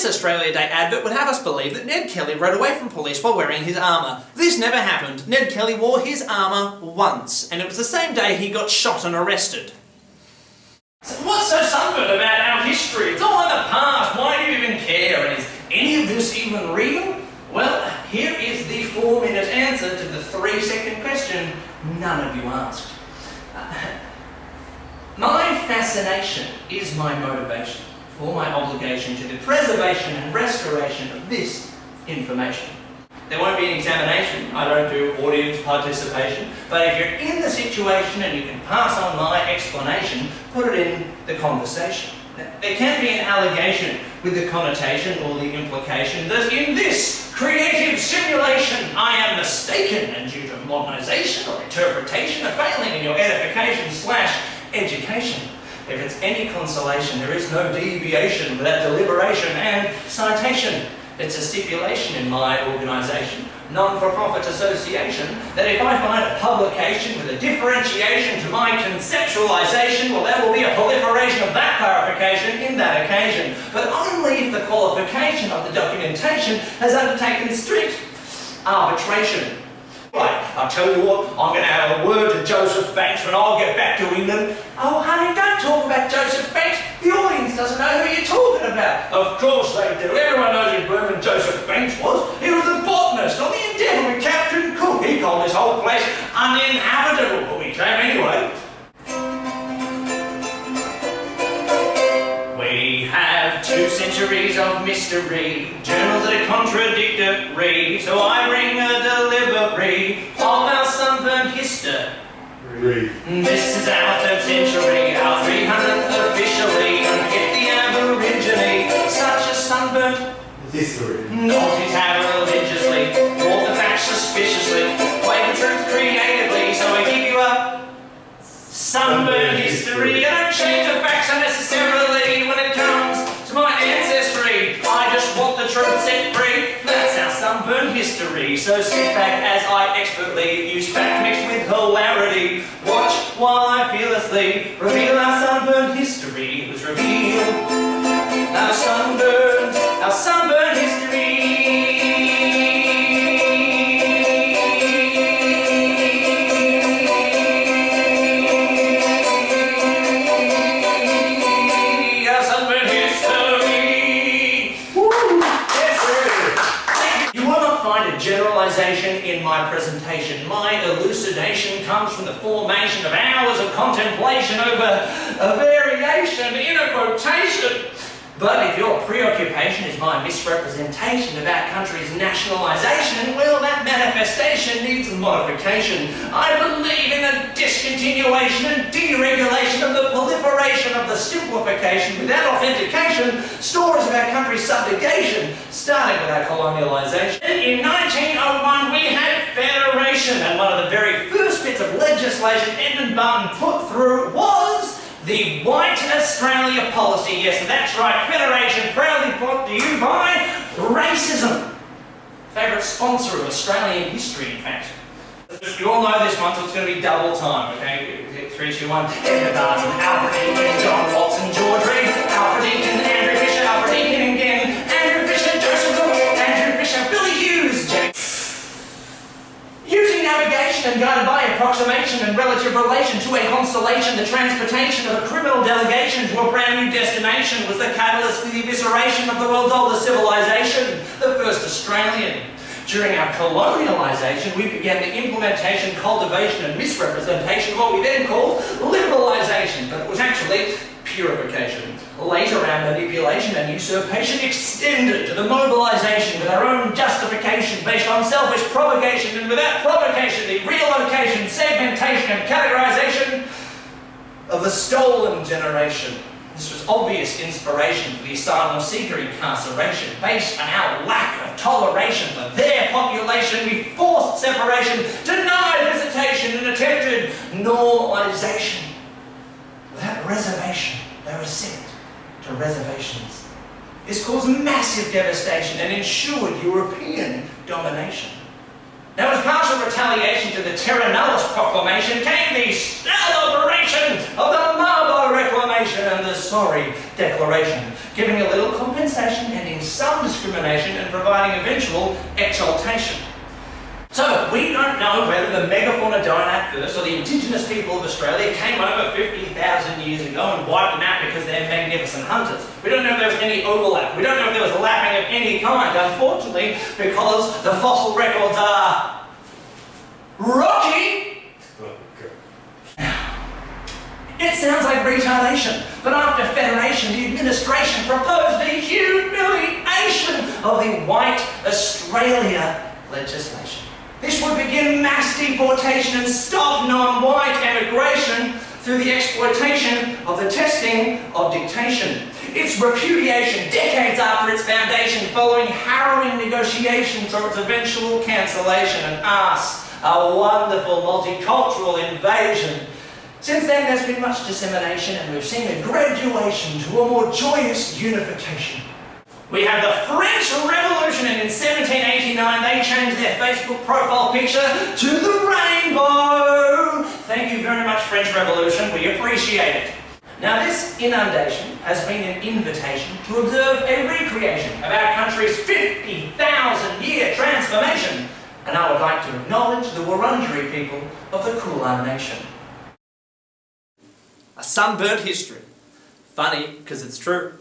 This Australia Day advert would have us believe that Ned Kelly rode away from police while wearing his armour. This never happened. Ned Kelly wore his armour once, and it was the same day he got shot and arrested. So what's so sunburnt about our history? It's all in the past. Why do you even care? And is any of this even real? Well, here is the 4-minute answer to the 3-second question none of you asked. My fascination is my motivation for my obligation to the preservation and restoration of this information. There won't be an examination. I don't do audience participation. But if you're in the situation and you can pass on my explanation, put it in the conversation. There can be an allegation with the connotation or the implication that in this creative simulation I am mistaken and due to modernisation or interpretation are failing in your edification/education. If it's any consolation, there is no deviation without deliberation and citation. It's a stipulation in my organisation, non-for-profit association, that if I find a publication with a differentiation to my conceptualisation, well, there will be a proliferation of that clarification in that occasion, but only if the qualification of the documentation has undertaken strict arbitration. Right, I'll tell you what, I'm going to have a word to Joseph Banks when I'll get back to England. Oh honey, don't talk about Joseph Banks. The audience doesn't know who you're talking about. Of course they do. Everyone knows who Berman Joseph Banks was. He was the botanist on the Endeavour with Captain Cook. He called this whole place uninhabitable, but we came anyway. We have 2 centuries of mystery, journals that are contradictory, so I bring a delivery of our sunburnt history. This is our 3rd century, our 300th officially, and get the aborigine, such a sunburnt history. Aussies have religiously, walk the facts suspiciously, play the truth creatively, so I give you a sunburnt history. I don't change the facts unnecessarily when it comes to my ancestry. I just want the truth set free. That's our sunburnt history. So sit back as I expertly use fact mixed with hilarity. Watch while I fearlessly reveal our sunburnt history. It was revealed. Our sunburnt history. Generalization in my presentation. My elucidation comes from the formation of hours of contemplation over a variation in a quotation. But if your preoccupation is my misrepresentation of our country's nationalisation, well, that manifestation needs modification. I believe in the discontinuation and deregulation of the proliferation of the simplification without authentication, stories of our country's subjugation, starting with our colonialisation. In 1901 we had federation, and one of the very first bits of legislation Edmund Barton put through was the White Australia policy. Yes, that's right, Federation, proudly brought to you by racism. Favourite sponsor of Australian history, in fact. You all know this one, so it's going to be double time, okay? 3, 2, 1. Edmund Barton, Alfred Deakin, John Watson, George Reed, Alfred Deakin, Andrew Fisher, Alfred Deakin again, Andrew Fisher, Joseph Cook, Andrew Fisher, Billy Hughes, using navigation and guided by approximation and relative relation to a constellation, the transportation of a criminal delegation to a brand new destination was the catalyst for the evisceration of the world's oldest civilization, the first Australian. During our colonialisation, we began the implementation, cultivation and misrepresentation of what we then called liberalisation, but it was actually purification. Later, our manipulation and usurpation extended to the mobilisation with our own justification based on selfish propagation, and without provocation, the relocation, segmentation and categorisation of the stolen generation. This was obvious inspiration for the asylum seeker incarceration. Based on our lack of toleration for their population, we forced separation, denied visitation and attempted normalisation. Without reservation, they were sent to reservations. This caused massive devastation and ensured European domination. Now, as partial retaliation to the Terra Nullius proclamation came the sterile operation of the Marlborough Reclamation and the sorry declaration, giving a little compensation, ending some discrimination, and providing eventual exaltation. So, we don't know whether the megafauna died first or the indigenous people of Australia came over 50,000 years ago and wiped them out because they're magnificent hunters. We don't know if there was any overlap. We don't know if there was lapping of any kind, unfortunately, because the fossil records are rocky. It sounds like retardation, but after Federation, the administration proposed the humiliation of the White Australia legislation. This would begin mass deportation and stop non-white emigration through the exploitation of the testing of dictation. Its repudiation decades after its foundation, following harrowing negotiations or its eventual cancellation, and us, a wonderful multicultural invasion. Since then, there's been much dissemination, and we've seen a graduation to a more joyous unification. We have the French Revolution, and in 1789 they changed their Facebook profile picture to the rainbow. Thank you very much, French Revolution. We appreciate it. Now, this inundation has been an invitation to observe a recreation of our country's 50,000-year transformation, and I would like to acknowledge the Wurundjeri people of the Kulin Nation. A sunburnt history. Funny, because it's true.